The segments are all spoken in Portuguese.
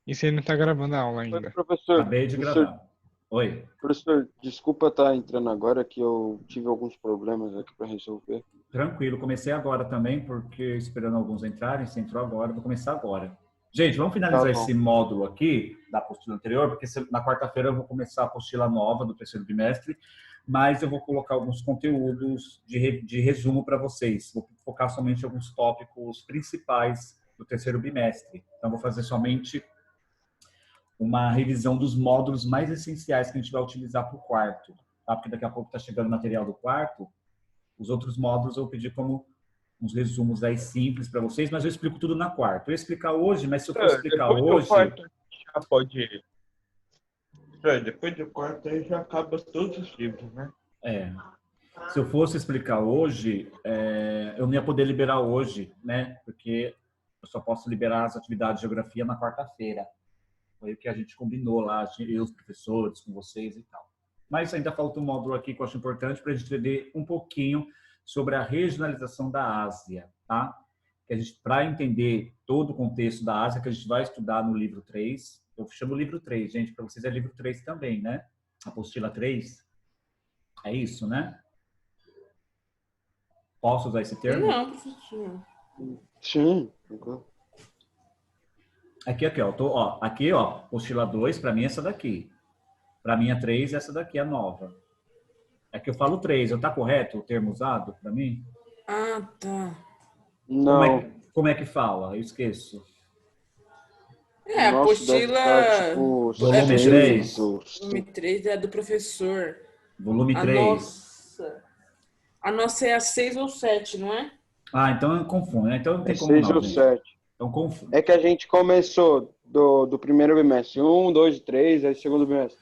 E você não tá gravando a aula Oi, ainda. professor. Acabei de Professor, gravar. Oi. professor, desculpa estar entrando agora que eu tive alguns problemas aqui para resolver. Tranquilo, comecei agora também, porque esperando alguns entrarem, você entrou agora, vou começar agora. Gente, vamos Tá finalizar bom. esse módulo aqui da apostila anterior, porque na quarta-feira eu vou começar a apostila nova do terceiro bimestre, mas eu vou colocar alguns conteúdos de resumo para vocês. Vou focar somente em alguns tópicos principais do terceiro bimestre. Então, vou fazer somente uma revisão dos módulos mais essenciais que a gente vai utilizar para o quarto, tá? Porque daqui a pouco está chegando o material do quarto. Os outros módulos eu pedi como uns resumos aí simples para vocês, mas eu explico tudo na quarta. Eu ia explicar hoje, mas se eu for explicar Depois do hoje, quarto já pode ir. Depois do quarto aí já acaba todos os livros, né? se eu fosse explicar hoje, eu não ia poder liberar hoje, né? Porque eu só posso liberar as atividades de geografia na quarta-feira. Foi o que a gente combinou lá, eu, os professores, com vocês e tal. Mas ainda falta um módulo aqui que eu acho importante para a gente entender um pouquinho sobre a regionalização da Ásia, tá? Que a gente, para entender todo o contexto da Ásia, que a gente vai estudar no livro 3, eu chamo livro 3, gente, para vocês é livro 3 também, né? Apostila 3, é isso, né? Posso usar esse termo? Não, professor. Sim. Aqui, aqui, ó, apostila 2, para mim é essa daqui. Para mim é 3, essa daqui é a nova. É que eu falo 3, tá correto o termo usado para mim? Ah, tá. Não. Como é que fala? Eu esqueço. É, a Nossa, deve apostila estar tipo Volume 6 3. ou volume 3 é do professor. Volume A 3. nossa é a 6 ou 7, não é? Ah, então eu confundo, né? Então não tem como 6 não, ou gente. 7. Então confundo. É que a gente começou do primeiro bimestre. 1, 2, 3, aí segundo bimestre.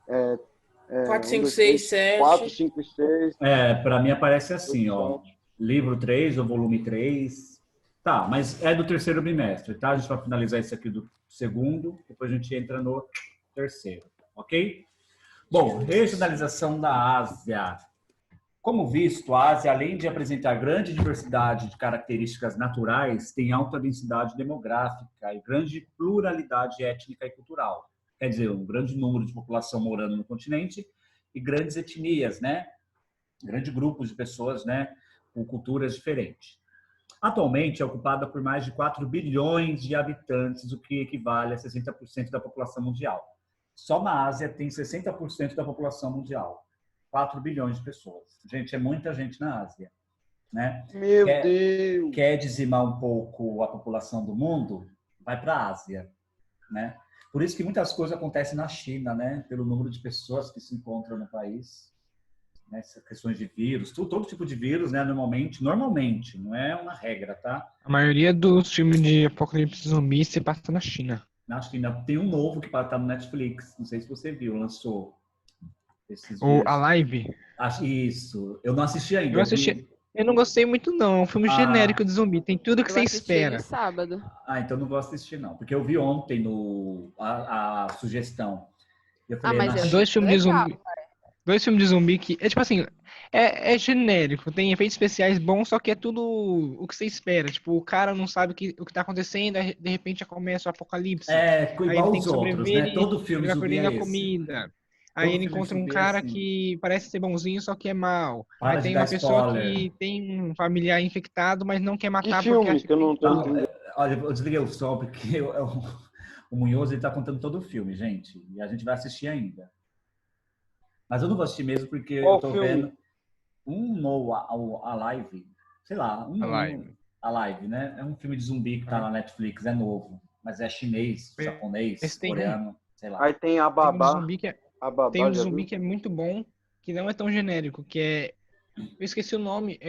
4, 1, 5, 2, 6, 3, 4, 7. 5 e 6, Para mim aparece 8, assim, ó. 7. Livro 3 ou volume 3. Tá, mas é do terceiro bimestre, tá? A gente vai finalizar esse aqui do segundo, depois a gente entra no terceiro, ok? Bom, regionalização da Ásia. Como visto, a Ásia, além de apresentar grande diversidade de características naturais, tem alta densidade demográfica e grande pluralidade étnica e cultural. Quer dizer, um grande número de população morando no continente e grandes etnias, né? Grandes grupos de pessoas, né? Com culturas diferentes. Atualmente é ocupada por mais de 4 bilhões de habitantes, o que equivale a 60% da população mundial. Só na Ásia tem 60% da população mundial. 4 bilhões de pessoas. Gente, é muita gente na Ásia, né? Meu Deus! Quer dizimar um pouco a população do mundo? Vai para a Ásia, né? Por isso que muitas coisas acontecem na China, né? Pelo número de pessoas que se encontram no país, né? Essas questões de vírus, todo tipo de vírus, né? Normalmente, não é uma regra, tá? A maioria dos filmes de apocalipse zumbi se passa na China. Na China tem um novo que está no Netflix, não sei se você viu, lançou esses Ou dias. A Live. Isso, eu não assisti ainda, Eu assisti. Eu não gostei muito, não. É um filme genérico de zumbi. Tem tudo que Eu você assisti ele espera. sábado. então não vou assistir não, porque eu vi ontem a sugestão. Eu falei, mas eu Dois achei filmes de legal. zumbi. Dois filmes de zumbi que. É tipo assim. É genérico. Tem efeitos especiais bons, só que é tudo o que você espera. Tipo, o cara não sabe o que tá acontecendo, aí, de repente já começa o apocalipse. Aí ele igual tem os que outros, sobreviver né? e Todo filme ele vai zumbi perdendo é a esse. comida. Aí Todo ele filme encontra um zumbi é cara assim. que parece ser bonzinho, só que é mau. Aí Para de tem dar uma pessoa spoiler. que tem um familiar infectado, mas não quer Que matar porque filme acha que eu que tem não tô cura. entendendo? Olha, eu desliguei o som porque o Munhoz está contando todo o filme, gente. E a gente vai assistir ainda. Mas eu não vou assistir mesmo porque eu Qual tô filme? vendo a live, sei lá, A Live. a live, né? É um filme de zumbi que tá na Netflix, é novo, mas é chinês, japonês, Esse coreano, sei lá. Aí tem a tem um de Babá. zumbi que é, A tem Babá, um de já zumbi viu? que é muito bom, que não é tão genérico, que é. Eu esqueci o nome.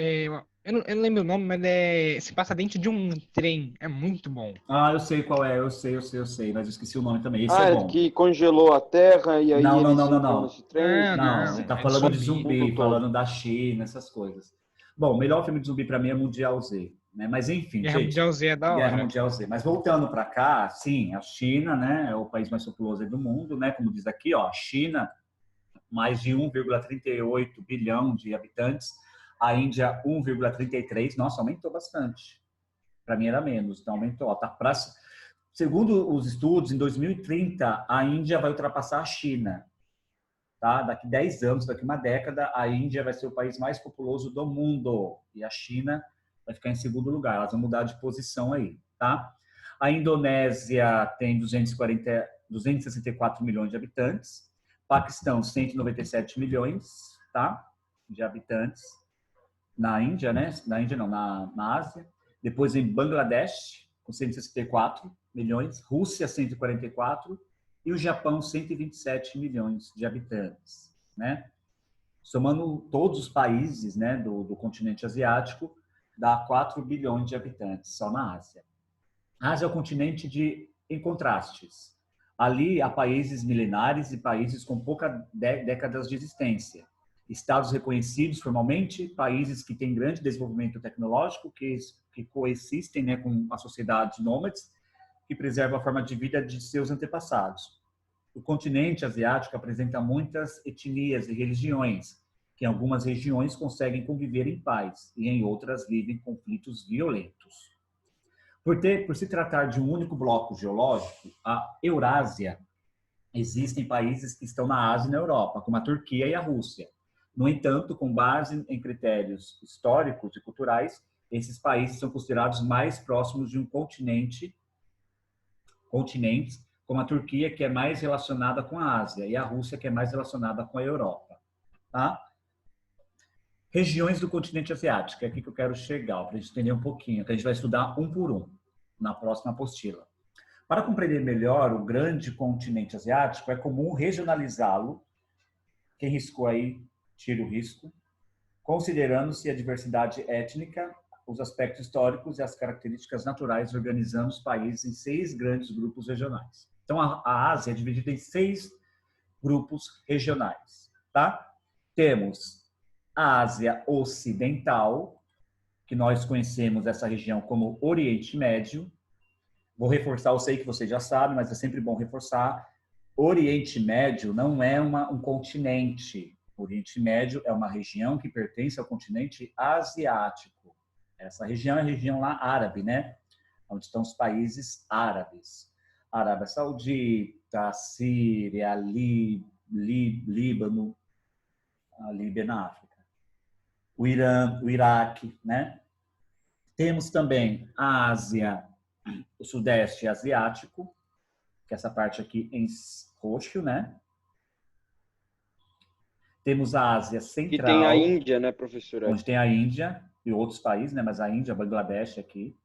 Eu não lembro o nome, mas se passa dentro de um trem. É muito bom. Eu sei qual é, eu sei, mas eu esqueci o nome também. Esse é Ah, é bom. que congelou a Terra e aí eles entram Não. nesse trem e fica Não, ele assim, tá É de falando de o zumbi. mundo zumbi, todo. falando da China, essas coisas. Bom, o melhor filme de zumbi para mim é Mundial Z, né? Mas enfim, Guerra gente, Mundial Z é da Guerra hora. Mundial Z. Mas voltando para cá, sim, a China, né, é o país mais populoso aí do mundo, né? Como diz aqui, ó, China, mais de 1,38 bilhão de habitantes, a Índia 1,33, nossa, aumentou bastante. Para mim era menos, então aumentou, ó, tá Segundo os estudos, em 2030, a Índia vai ultrapassar a China. Tá? Daqui 10 anos, daqui uma década, a Índia vai ser o país mais populoso do mundo. E a China vai ficar em segundo lugar. Elas vão mudar de posição aí. Tá? A Indonésia tem 264 milhões de habitantes. Paquistão, 197 milhões, tá? De habitantes. Na Índia, né? Na Índia não, na Ásia. Depois em Bangladesh, com 164 milhões. Rússia, 144. E o Japão, 127 milhões de habitantes, né? Somando todos os países, né, do continente asiático, dá 4 bilhões de habitantes só na Ásia. A Ásia é o continente em contrastes. Ali há países milenares e países com poucas décadas de existência. Estados reconhecidos formalmente, países que têm grande desenvolvimento tecnológico, que coexistem, né, com a sociedade nômades, que preserva a forma de vida de seus antepassados. O continente asiático apresenta muitas etnias e religiões, que em algumas regiões conseguem conviver em paz e em outras vivem conflitos violentos. Por se tratar de um único bloco geológico, a Eurásia, existem países que estão na Ásia e na Europa, como a Turquia e a Rússia. No entanto, com base em critérios históricos e culturais, esses países são considerados mais próximos de um continente, como a Turquia, que é mais relacionada com a Ásia, e a Rússia, que é mais relacionada com a Europa. Tá? Regiões do continente asiático, é aqui que eu quero chegar, para a gente entender um pouquinho, que a gente vai estudar um por um na próxima apostila. Para compreender melhor o grande continente asiático, é comum regionalizá-lo. Quem riscou aí, tira o risco, considerando-se a diversidade étnica, os aspectos históricos e as características naturais, organizando os países em 6 grandes grupos regionais. Então, a Ásia é dividida em 6 grupos regionais. Tá? Temos a Ásia Ocidental, que nós conhecemos essa região como Oriente Médio. Vou reforçar, eu sei que vocês já sabem, mas é sempre bom reforçar. Oriente Médio não é um continente. Oriente Médio é uma região que pertence ao continente asiático. Essa região é a região lá árabe, né? Onde estão os países árabes. Arábia Saudita, Síria, Líbano, a Líbia na África. O Irã, o Iraque, né? Temos também a Ásia, o Sudeste Asiático, que é essa parte aqui em roxo, né? Temos a Ásia Central. Que tem a Índia, né, professora? Onde tem a Índia e outros países, né? Mas a Índia, Bangladesh aqui.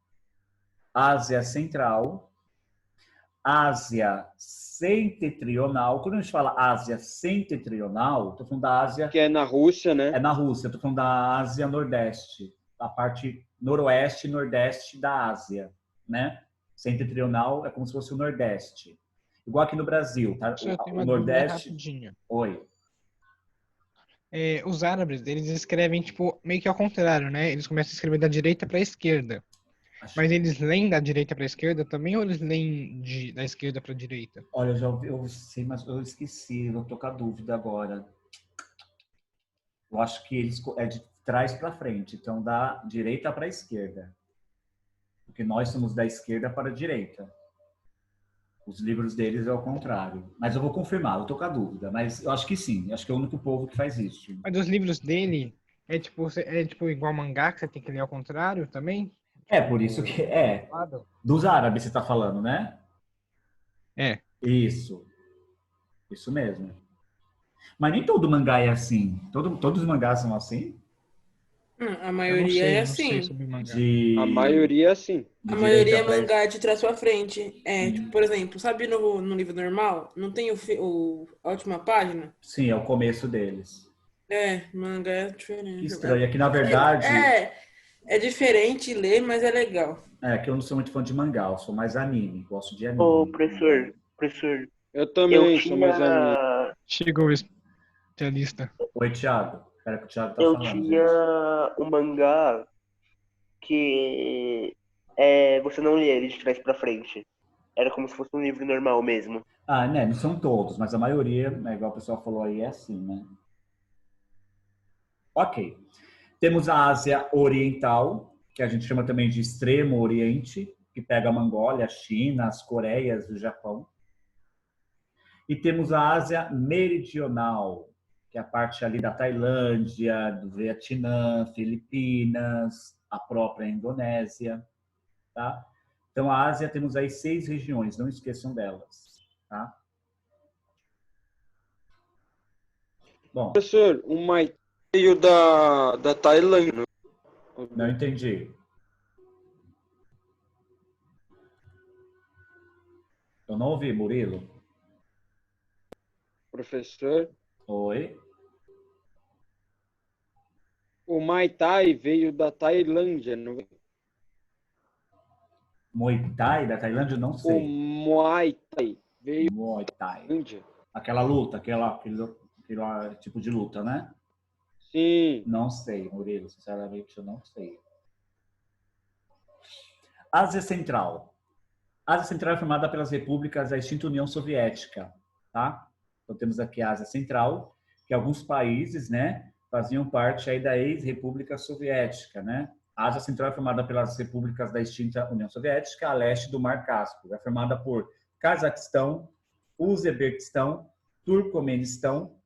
Ásia Central. Ásia Setentrional. Quando a gente fala Ásia Setentrional, estou falando da Ásia... Que é na Rússia, né? É na Rússia. Estou falando da Ásia Nordeste. A parte noroeste e nordeste da Ásia, né? Setentrional é como se fosse o Nordeste. Igual aqui no Brasil, tá? O Nordeste... Oi. Os árabes, eles escrevem tipo meio que ao contrário, né? Eles começam a escrever da direita para a esquerda. Mas eles leem da direita para a esquerda também ou eles leem da esquerda para a direita? Olha, eu sei, mas eu esqueci, eu tô com a dúvida agora. Eu acho que eles é de trás para frente, então da direita para a esquerda. Porque nós somos da esquerda para a direita. Os livros deles é ao contrário. Mas eu vou confirmar, eu tô com a dúvida. Mas eu acho que sim, acho que é o único povo que faz isso. Mas os livros dele é tipo igual mangá, que você tem que ler ao contrário também? É, por isso que é. Dos árabes você tá falando, né? É. Isso. Isso mesmo. Mas nem todo mangá é assim. Todos os mangás são assim? A maioria é assim. A maioria é assim. A maioria é mangá de trás pra frente. Tipo, por exemplo, sabe no livro normal? Não tem a última página? Sim, é o começo deles. Mangá é diferente. Que estranho. É que, na verdade... É diferente ler, mas é legal. É que eu não sou muito fã de mangá, eu sou mais anime. Gosto de anime. Ô, professor. Eu também sou mais anime. Chegou o especialista. Oi, Thiago. Espera que o Thiago tá eu falando. Eu tinha um mangá que você não lia ele de trás pra frente. Era como se fosse um livro normal mesmo. Ah, né? Não são todos, mas a maioria, né, igual o pessoal falou aí, é assim, né? Ok. Temos a Ásia Oriental, que a gente chama também de Extremo Oriente, que pega a Mongólia, a China, as Coreias, o Japão. E temos a Ásia Meridional, que é a parte ali da Tailândia, do Vietnã, Filipinas, a própria Indonésia, tá? Então, a Ásia temos aí 6 regiões, não esqueçam delas, tá? Bom, Professor, o Mai veio da Tailândia. não entendi. Eu não ouvi, Murilo. Professor, Oi? o Muay Thai veio da Tailândia. Muay Thai da Tailândia? Não O sei. Muay Thai veio Muay da Thai. Índia. Aquela luta, aquele tipo de luta, né? Sim. Não sei, Murilo. Sinceramente, eu não sei. Ásia Central. A Ásia Central é formada pelas repúblicas da extinta União Soviética, tá? Então temos aqui a Ásia Central, que alguns países, né, faziam parte aí da ex-república soviética, né? A Ásia Central é formada pelas repúblicas da extinta União Soviética, a leste do Mar Cáspio. É formada por Cazaquistão, Uzbequistão, Turcomenistão,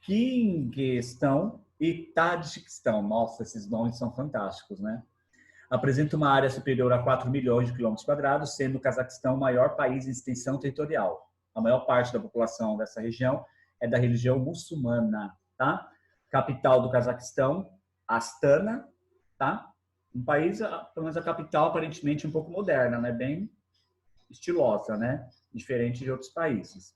Quirguistão e Tadiquistão. Nossa, esses nomes são fantásticos, né? Apresenta uma área superior a 4 milhões de quilômetros quadrados, sendo o Cazaquistão o maior país em extensão territorial. A maior parte da população dessa região é da religião muçulmana, tá? Capital do Cazaquistão, Astana, tá? Um país, pelo menos a capital, aparentemente um pouco moderna, né? Bem estilosa, né? Diferente de outros países.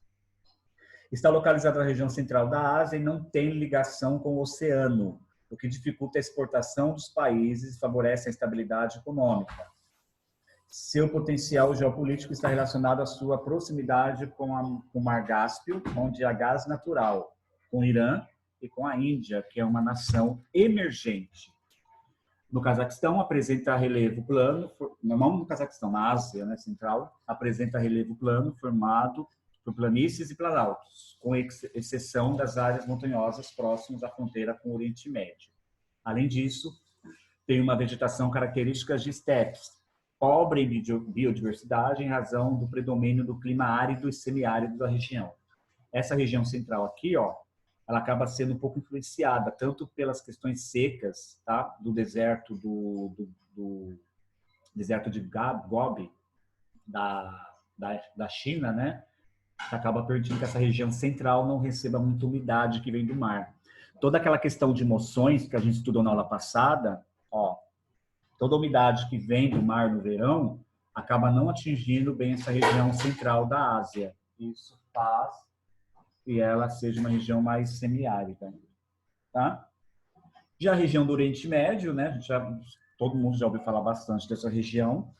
Está localizada na região central da Ásia e não tem ligação com o oceano, o que dificulta a exportação dos países e favorece a estabilidade econômica. Seu potencial geopolítico está relacionado à sua proximidade com o Mar Cáspio, onde há gás natural, com o Irã e com a Índia, que é uma nação emergente. No Cazaquistão, apresenta relevo plano, não no Cazaquistão, na Ásia, né, Central, apresenta relevo plano formado por planícies e planaltos, com exceção das áreas montanhosas próximas à fronteira com o Oriente Médio. Além disso, tem uma vegetação característica de estepes, pobre em biodiversidade em razão do predomínio do clima árido e semiárido da região. Essa região central aqui, ó, ela acaba sendo um pouco influenciada tanto pelas questões secas, tá, do deserto do deserto de Gobi da China, né? Acaba permitindo que essa região central não receba muita umidade que vem do mar. Toda aquela questão de moções que a gente estudou na aula passada, ó, toda a umidade que vem do mar no verão acaba não atingindo bem essa região central da Ásia. Isso faz que ela seja uma região mais semiárida, tá? Já a região do Oriente Médio, né? Todo mundo já ouviu falar bastante dessa região.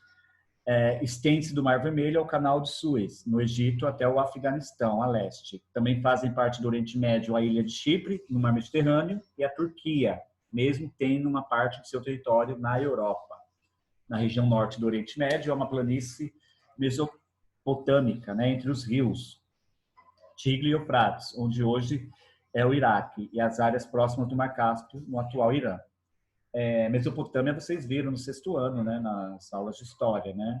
Estende-se do Mar Vermelho ao Canal de Suez, no Egito até o Afeganistão, a leste. Também fazem parte do Oriente Médio a ilha de Chipre, no Mar Mediterrâneo, e a Turquia, mesmo tendo uma parte de seu território na Europa. Na região norte do Oriente Médio, há uma planície mesopotâmica, né, entre os rios Tigre e Eufrates, onde hoje é o Iraque, e as áreas próximas do Mar Cáspio, no atual Irã. Mesopotâmia vocês viram no 6º ano, né, nas aulas de história, né?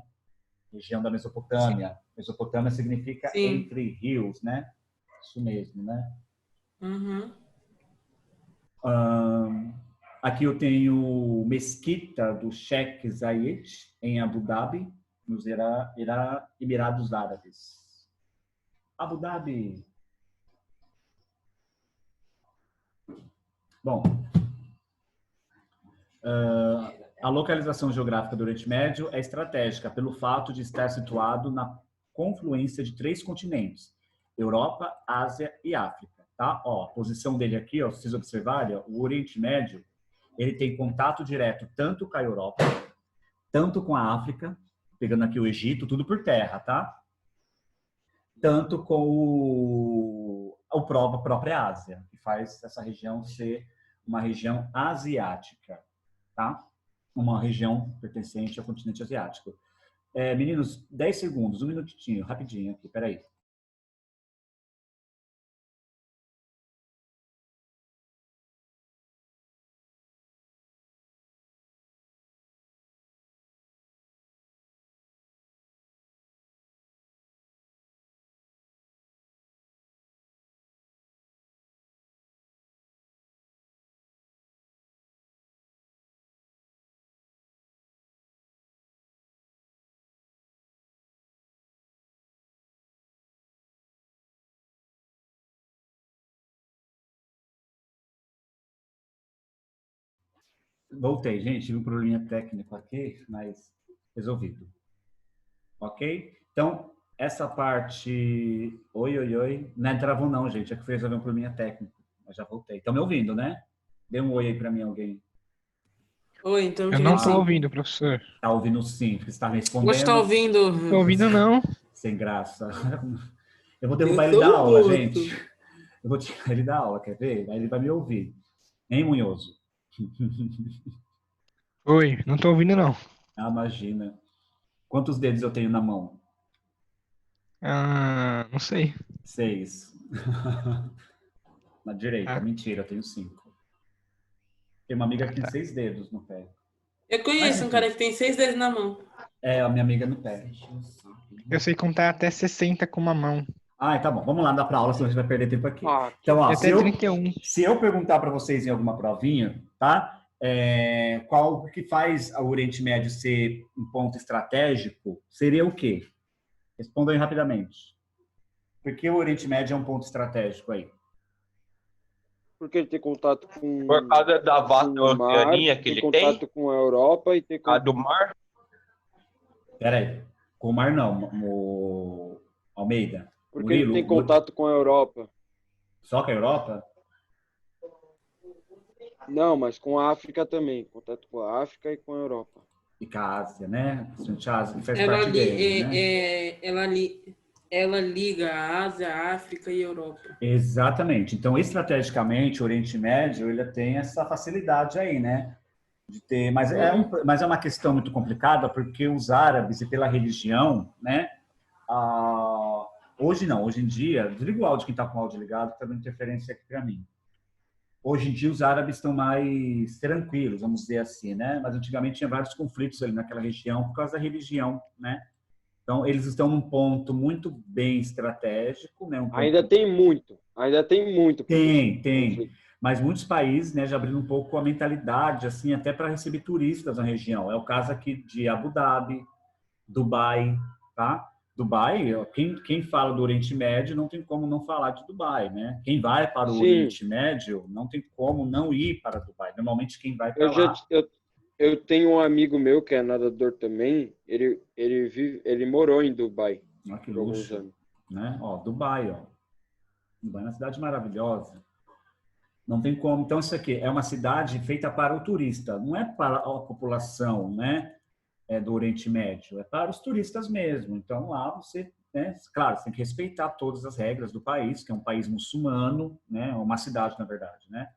Região da Mesopotâmia. Sim. Mesopotâmia significa Sim. Entre rios, né? Isso mesmo, né? Uhum. Aqui eu tenho Mesquita do Sheikh Zayed, em Abu Dhabi, nos Emirados Árabes. Abu Dhabi. Bom, a localização geográfica do Oriente Médio é estratégica pelo fato de estar situado na confluência de 3 continentes, Europa, Ásia e África. Tá? Ó, a posição dele aqui, ó, se vocês observarem, ó, o Oriente Médio ele tem contato direto tanto com a Europa, tanto com a África, pegando aqui o Egito, tudo por terra, tá? Tanto com a própria Ásia, que faz essa região ser uma região asiática. Tá? Uma região pertencente ao continente asiático. Meninos, 10 segundos, 1 minutinho, rapidinho aqui, peraí. Voltei, gente. Tive um probleminha técnico aqui, mas resolvido. Ok? Então, essa parte... Oi. Não é travou não, gente. É que foi resolver um probleminha técnico. Mas já voltei. Estão me ouvindo, né? Dê um oi aí pra mim, alguém. Oi, então Eu te não ouvindo tô sim. ouvindo, professor. Tá ouvindo sim, porque você tá Você respondendo. tá ouvindo? Tô ouvindo não. Sem graça. Eu vou Eu derrubar ele sou da o aula, Boto. gente. Eu vou tirar ele da aula, quer ver? Aí ele vai me ouvir. Hein, Munhoso? Oi, não tô ouvindo não. Ah, imagina. Quantos dedos eu tenho na mão? Ah, não sei. 6. Na direita, Ah, mentira, eu tenho 5. Tem uma amiga que tem tá. 6 dedos no pé. Eu Mas conheço um enfim, cara que tem 6 dedos na mão. é a minha amiga no pé. Eu sei contar até 60 com uma mão. Ah, tá bom. Vamos lá dar para aula, senão a gente vai perder tempo aqui. Ah, Então, ó, E até 31. se eu perguntar para vocês em alguma provinha, tá? Qual que faz o Oriente Médio ser um ponto estratégico, seria o quê? Respondam aí rapidamente. Por que o Oriente Médio é um ponto estratégico aí? porque ele tem contato com Por causa da vasta o mar, oceania que tem ele contato tem, com a Europa e tem a contato... do mar. Pera aí. Com o mar não, o Almeida. Porque ele Murilo, tem contato com a Europa. só com a Europa? Não, mas com a África também. Contato com a África e com a Europa. E com a Ásia, né? A Ásia que faz Ela, parte dele, né? ela liga a Ásia, a África e a Europa. Exatamente. Então, estrategicamente, o Oriente Médio ele tem essa facilidade aí, né? De ter, mas é uma questão muito complicada porque os árabes e pela religião, né? Hoje não, hoje em dia, desliga o áudio quem está com o áudio ligado, que está dando interferência aqui para mim. Hoje em dia os árabes estão mais tranquilos, vamos dizer assim, né? Mas antigamente tinha vários conflitos ali naquela região por causa da religião, né? Então eles estão num ponto muito bem estratégico, né? Ainda tem muito. Tem. Mas muitos países, né, já abriram um pouco a mentalidade, assim, até para receber turistas na região. É o caso aqui de Abu Dhabi, Dubai, tá? Dubai, quem fala do Oriente Médio não tem como não falar de Dubai, né? Quem vai para o Oriente Médio não tem como não ir para Dubai. Normalmente quem vai para lá... Eu tenho um amigo meu que é nadador também. Ele morou em Dubai. Olha que luxo, né? Ó, Dubai, ó. Dubai é uma cidade maravilhosa. Não tem como. Então, isso aqui é uma cidade feita para o turista, não é para a população, né? Do Oriente Médio, é para os turistas mesmo. Então, lá você, né? Claro, você tem que respeitar todas as regras do país, que é um país muçulmano, né? Uma cidade, na verdade, né?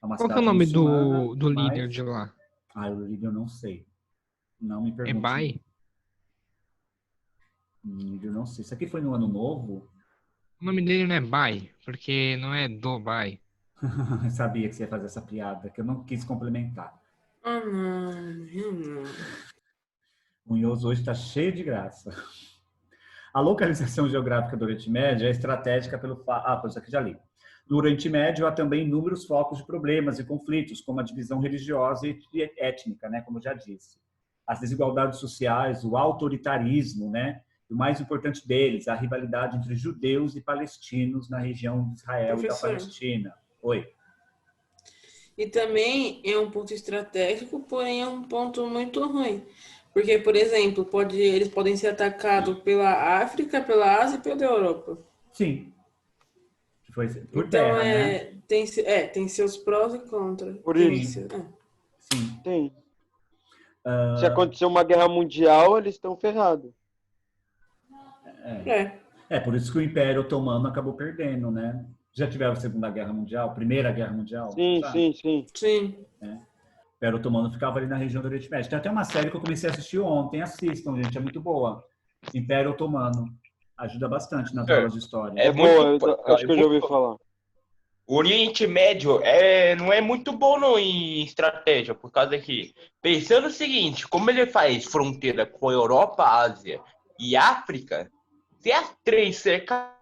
É uma Qual que é o cidade nome muçulmana, do mas... líder de lá? o líder eu não sei. Não me É pergunte. Bai? Eu não sei. Isso aqui foi no Ano Novo? O nome dele não é Bai, porque não é Dubai. Eu sabia que você ia fazer essa piada, que eu não quis complementar. Ah, não. O Munhoso hoje está cheio de graça. A localização geográfica do Oriente Médio é estratégica pelo fato... isso aqui já li. No Oriente Médio há também inúmeros focos de problemas e conflitos, como a divisão religiosa e étnica, né, como eu já disse. As desigualdades sociais, o autoritarismo, né, e o mais importante deles, a rivalidade entre judeus e palestinos na região de Israel e da Palestina. Oi. E também é um ponto estratégico, porém é um ponto muito ruim. Porque, por exemplo, eles podem ser atacados pela África, pela Ásia e pela Europa. Sim. Por então, terra, né? Tem seus prós e contras. Por isso. Sim. Tem. Se acontecer uma guerra mundial, eles estão ferrados. Por isso que o Império Otomano acabou perdendo, né? Já tiveram a Segunda Guerra Mundial, Primeira Guerra Mundial? Sim. O Império Otomano ficava ali na região do Oriente Médio. Tem até uma série que eu comecei a assistir ontem. Assistam, gente, é muito boa. Império Otomano. Ajuda bastante nas aulas de história. É boa, acho que eu já ouvi falar. O Oriente Médio não é muito bom não, em estratégia, por causa que, pensando o seguinte, como ele faz fronteira com a Europa, Ásia e África, se as três cercar,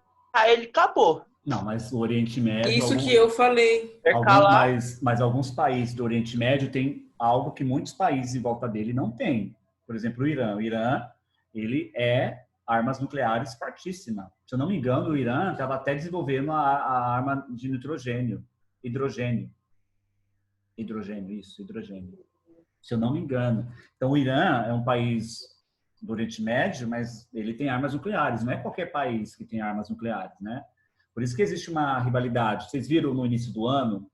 ele acabou. Não, mas o Oriente Médio... Isso que eu falei. Mas alguns países do Oriente Médio têm algo que muitos países em volta dele não têm. Por exemplo, o Irã. O Irã, ele é armas nucleares fortíssima. Se eu não me engano, o Irã estava até desenvolvendo a arma de hidrogênio. Hidrogênio, isso, hidrogênio. se eu não me engano. Então, o Irã é um país do Oriente Médio, mas ele tem armas nucleares. Não é qualquer país que tem armas nucleares, né? Por isso que existe uma rivalidade. Vocês viram no início do ano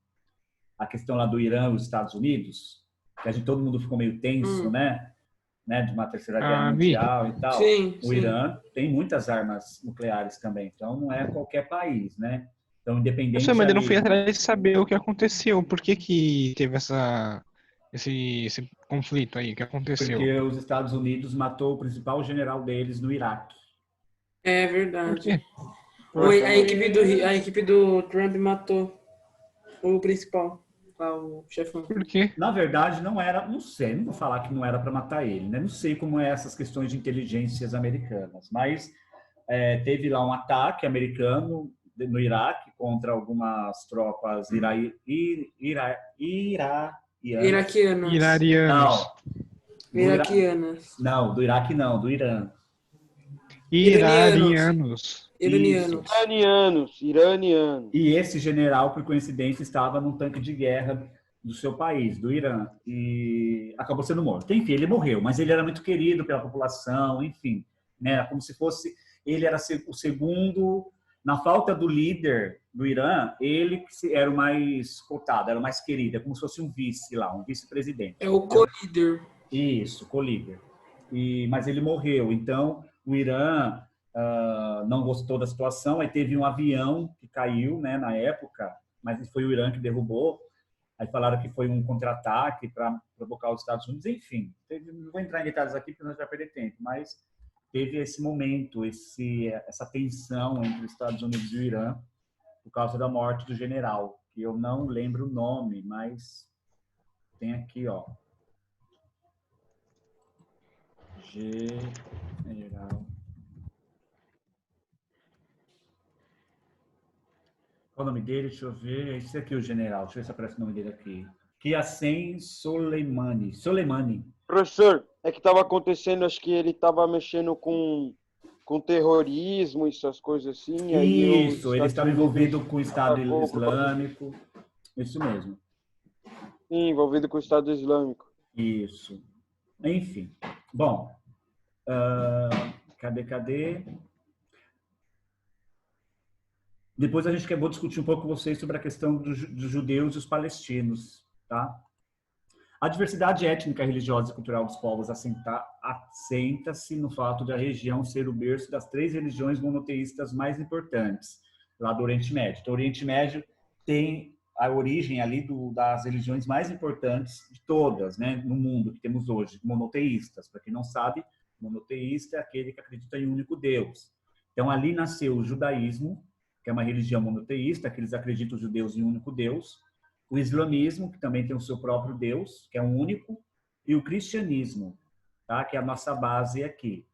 a questão lá do Irã e os Estados Unidos? Que todo mundo ficou meio tenso, né? De uma terceira guerra mundial e tal. Sim, o Irã tem muitas armas nucleares também. Então, não é qualquer país, né? Então, independente... Mas eu não fui atrás de saber o que aconteceu. Por que teve esse conflito aí? O que aconteceu? Porque os Estados Unidos matou o principal general deles no Iraque. É verdade. Por quê? A equipe do Trump matou o principal, o chefão. Por quê? Na verdade, não era... Não sei, não vou falar que não era para matar ele, né? Não sei como é essas questões de inteligências americanas. Mas teve lá um ataque americano no Iraque contra algumas tropas Iraquianas. Não, do Iraque não, do Irã. Iranianos. Iranianos. E esse general, por coincidência, estava num tanque de guerra do seu país, do Irã, e acabou sendo morto. Enfim, ele morreu, mas ele era muito querido pela população, enfim, né? Como se fosse... Ele era o segundo... Na falta do líder do Irã, ele era o mais cotado, era o mais querido, é como se fosse um vice lá, um vice-presidente. É o co-líder. Isso, co-líder. Mas ele morreu, então o Irã não gostou da situação, aí teve um avião que caiu, né, na época, mas foi o Irã que derrubou, aí falaram que foi um contra-ataque para provocar os Estados Unidos, enfim. Não vou entrar em detalhes aqui porque nós vai perder tempo, mas... teve esse momento, essa tensão entre os Estados Unidos e o Irã por causa da morte do general, que eu não lembro o nome, mas tem aqui, ó. General. Qual o nome dele? Deixa eu ver. Esse aqui é o general. Deixa eu ver se aparece o nome dele aqui. Qasem Soleimani. Professor, é que estava acontecendo, acho que ele estava mexendo com terrorismo e essas coisas assim. Isso, ele estava envolvido com o Estado Islâmico. Isso mesmo. Sim, envolvido com o Estado Islâmico. Isso. Enfim. Bom, cadê? Depois a gente vou discutir um pouco com vocês sobre a questão dos judeus e os palestinos, tá? A diversidade étnica, religiosa e cultural dos povos assenta-se no fato de a região ser o berço das 3 religiões monoteístas mais importantes lá do Oriente Médio. Então, o Oriente Médio tem a origem ali das religiões mais importantes de todas, né, no mundo que temos hoje, monoteístas. Para quem não sabe, monoteísta é aquele que acredita em um único Deus. Então, ali nasceu o judaísmo, que é uma religião monoteísta, que eles acreditam, os judeus, em um único Deus. O islamismo, que também tem o seu próprio Deus, que é um único, e o cristianismo, tá? Que é a nossa base aqui.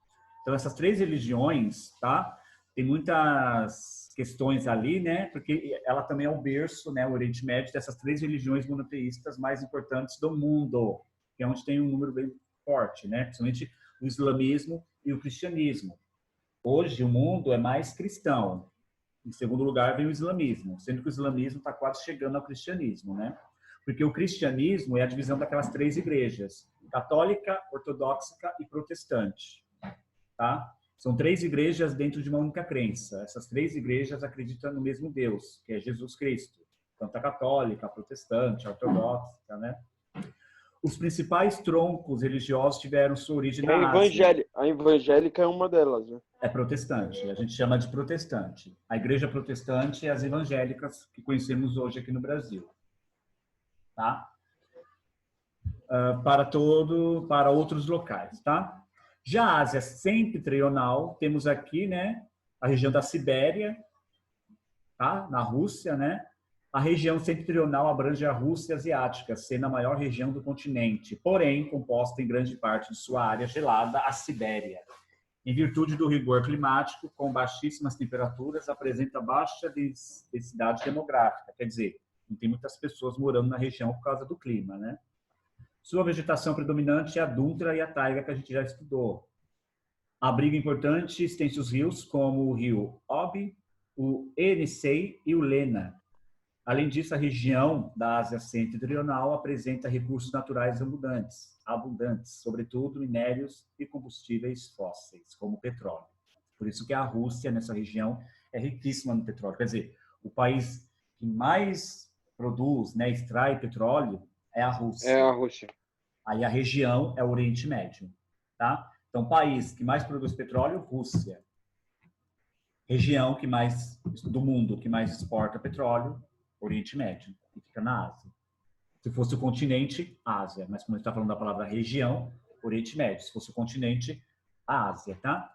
Então, essas 3 religiões, tá? Tem muitas questões ali, né? Porque ela também é o berço, né? O Oriente Médio, dessas 3 religiões monoteístas mais importantes do mundo, que é onde tem um número bem forte, né? Principalmente o islamismo e o cristianismo. Hoje, o mundo é mais cristão. Em segundo lugar, vem o islamismo, sendo que o islamismo está quase chegando ao cristianismo, né? Porque o cristianismo é a divisão daquelas 3 igrejas, católica, ortodoxa e protestante, tá? São 3 igrejas dentro de uma única crença. Essas 3 igrejas acreditam no mesmo Deus, que é Jesus Cristo. Tanto a católica, a protestante, a ortodoxa, né? Os principais troncos religiosos tiveram sua origem na Ásia. A evangélica é uma delas, né? É protestante, a gente chama de protestante. A igreja protestante é as evangélicas que conhecemos hoje aqui no Brasil. Tá? Para outros locais, tá? Já a Ásia Setentrional, temos aqui, né, a região da Sibéria, tá? Na Rússia, né? A região setentrional abrange a Rússia asiática, sendo a maior região do continente, porém composta em grande parte de sua área gelada, a Sibéria. Em virtude do rigor climático, com baixíssimas temperaturas, apresenta baixa densidade demográfica, quer dizer, não tem muitas pessoas morando na região por causa do clima, né? Sua vegetação predominante é a tundra e a taiga, que a gente já estudou. Abriga importantes extensos rios, como o rio Obi, o Yenisei e o Lena. Além disso, a região da Ásia Setentrional apresenta recursos naturais abundantes, sobretudo minérios e combustíveis fósseis, como petróleo. Por isso que a Rússia, nessa região, é riquíssima no petróleo. Quer dizer, o país que mais produz, né, extrai petróleo é a Rússia. É a Rússia. Aí a região é o Oriente Médio, tá? Então, país que mais produz petróleo, Rússia. Região que mais do mundo que mais exporta petróleo, Oriente Médio, que fica na Ásia. Se fosse o continente, Ásia. Mas como a gente está falando da palavra região, Oriente Médio. Se fosse o continente, a Ásia, tá?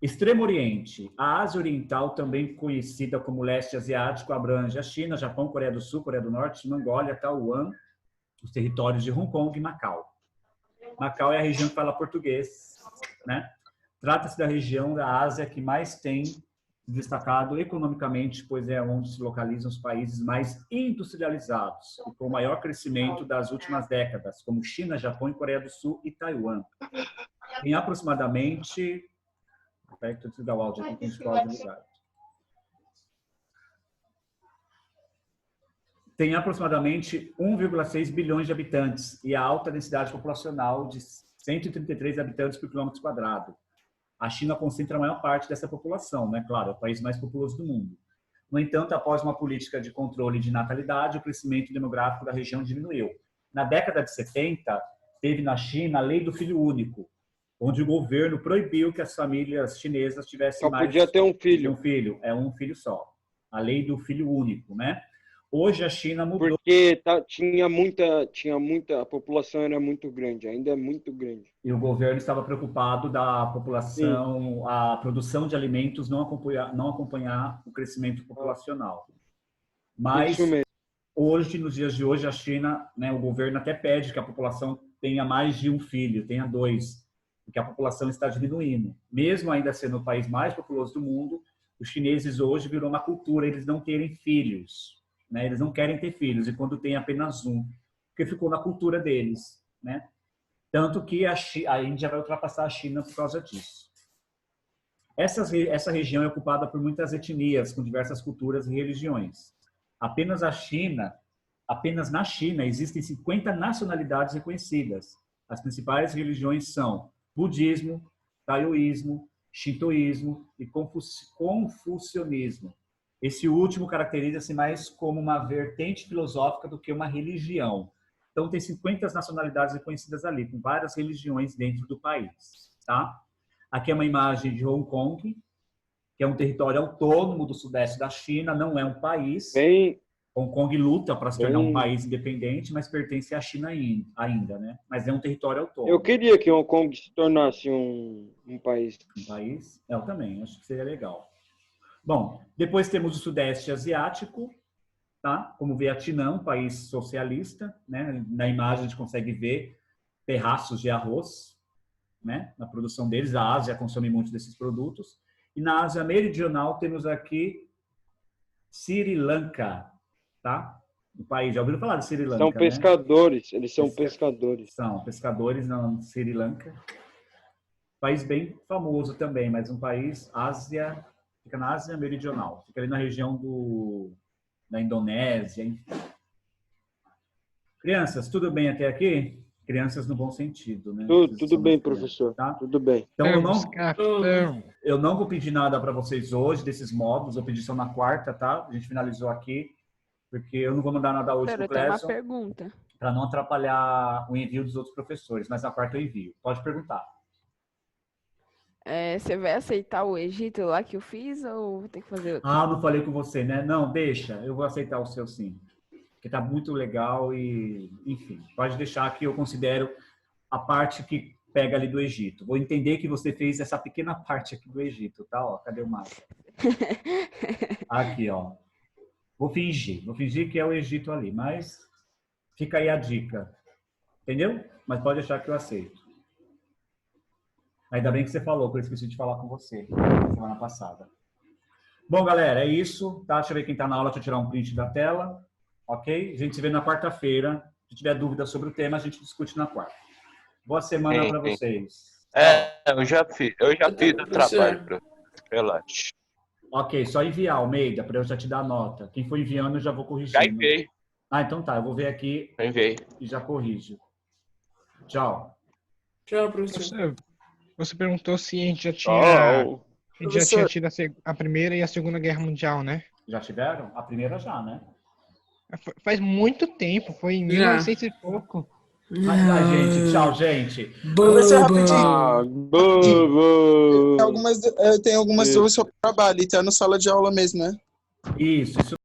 Extremo Oriente. A Ásia Oriental, também conhecida como Leste Asiático, abrange a China, Japão, Coreia do Sul, Coreia do Norte, Mongólia, Taiwan, os territórios de Hong Kong e Macau. Macau é a região que fala português, né? Trata-se da região da Ásia que mais tem destacado economicamente, pois é onde se localizam os países mais industrializados e com o maior crescimento das últimas décadas, como China, Japão, Coreia do Sul e Taiwan. Em aproximadamente... Deixa eu desligar o áudio aqui que a gente pode ligar. Tem aproximadamente 1,6 bilhões de habitantes e a alta densidade populacional de 133 habitantes por quilômetro quadrado. A China concentra a maior parte dessa população, né? Claro, é o país mais populoso do mundo. No entanto, após uma política de controle de natalidade, o crescimento demográfico da região diminuiu. Na década de 70, teve na China a lei do filho único, onde o governo proibiu que as famílias chinesas tivessem mais... Só podia ter um filho. Um filho, é um filho só. A lei do filho único, né? Hoje a China mudou. Porque tinha muita, a população era muito grande, ainda é muito grande. E o governo estava preocupado da população, a produção de alimentos não acompanhar o crescimento populacional. Mas hoje, nos dias de hoje, a China, né, o governo até pede que a população tenha mais de um filho, tenha 2, porque a população está diminuindo. Mesmo ainda sendo o país mais populoso do mundo, os chineses hoje virou uma cultura eles não terem filhos. Né? Eles não querem ter filhos, e quando tem apenas um, porque ficou na cultura deles, né? Tanto que a Índia vai ultrapassar a China por causa disso. Essa região é ocupada por muitas etnias, com diversas culturas e religiões. Apenas na China existem 50 nacionalidades reconhecidas. As principais religiões são budismo, taoísmo, shintoísmo e confucionismo. Esse último caracteriza-se mais como uma vertente filosófica do que uma religião. Então, tem 50 nacionalidades reconhecidas ali, com várias religiões dentro do país. Tá? Aqui é uma imagem de Hong Kong, que é um território autônomo do sudeste da China, não é um país. Hong Kong luta para se tornar um país independente, mas pertence à China ainda, né? Mas é um território autônomo. Eu queria que Hong Kong se tornasse um país. Um país? Eu também, acho que seria legal. Bom, depois temos o Sudeste Asiático, tá? Como o Vietnã, um país socialista, né? Na imagem a gente consegue ver terraços de arroz, né? Na produção deles. A Ásia consome muitos desses produtos. E na Ásia Meridional temos aqui Sri Lanka, tá? O país, já ouviram falar de Sri Lanka? São pescadores, né? Eles são pescadores. São pescadores na Sri Lanka. País bem famoso também, mas um país fica na Ásia Meridional, fica ali na região da Indonésia, enfim. Crianças, tudo bem até aqui? Crianças no bom sentido, né? Tudo bem, professor. Tá? Tudo bem. Então, eu não vou pedir nada para vocês hoje, desses módulos, eu pedi só na quarta, tá? A gente finalizou aqui, porque eu não vou mandar nada hoje pro Cléson. Eu tenho uma pergunta. Para não atrapalhar o envio dos outros professores, mas na quarta eu envio. Pode perguntar. Você vai aceitar o Egito lá que eu fiz ou tem que fazer outro? Ah, não falei com você, né? Não, deixa. Eu vou aceitar o seu sim. Porque tá muito legal e, enfim, pode deixar que eu considero a parte que pega ali do Egito. Vou entender que você fez essa pequena parte aqui do Egito, tá? Ó, cadê o mapa? Aqui, ó. Vou fingir que é o Egito ali, mas fica aí a dica. Entendeu? Mas pode deixar que eu aceito. Ainda bem que você falou, por isso que eu esqueci de falar com você semana passada. Bom, galera, é isso. Tá? Deixa eu ver quem está na aula, deixa eu tirar um print da tela. Ok? A gente se vê na quarta-feira. Se tiver dúvida sobre o tema, a gente discute na quarta. Boa semana para vocês. Eu já fiz o trabalho, relaxa. Ok, só enviar, Almeida, para eu já te dar a nota. Quem for enviando, eu já vou corrigindo. Já enviei. Ah, então tá, eu vou ver aqui Já enviei. e já corrijo. Tchau. Tchau, professor. Você perguntou se a gente já Tchau. tinha tido a Primeira e a Segunda Guerra Mundial, né? Já tiveram? A primeira já, né? Faz muito tempo, foi em 1900 e pouco. Mas, gente, tchau, gente. Vai ser rapidinho. Ah, bobo. Tem algumas dúvidas sobre o trabalho, e tá na sala de aula mesmo, né? Isso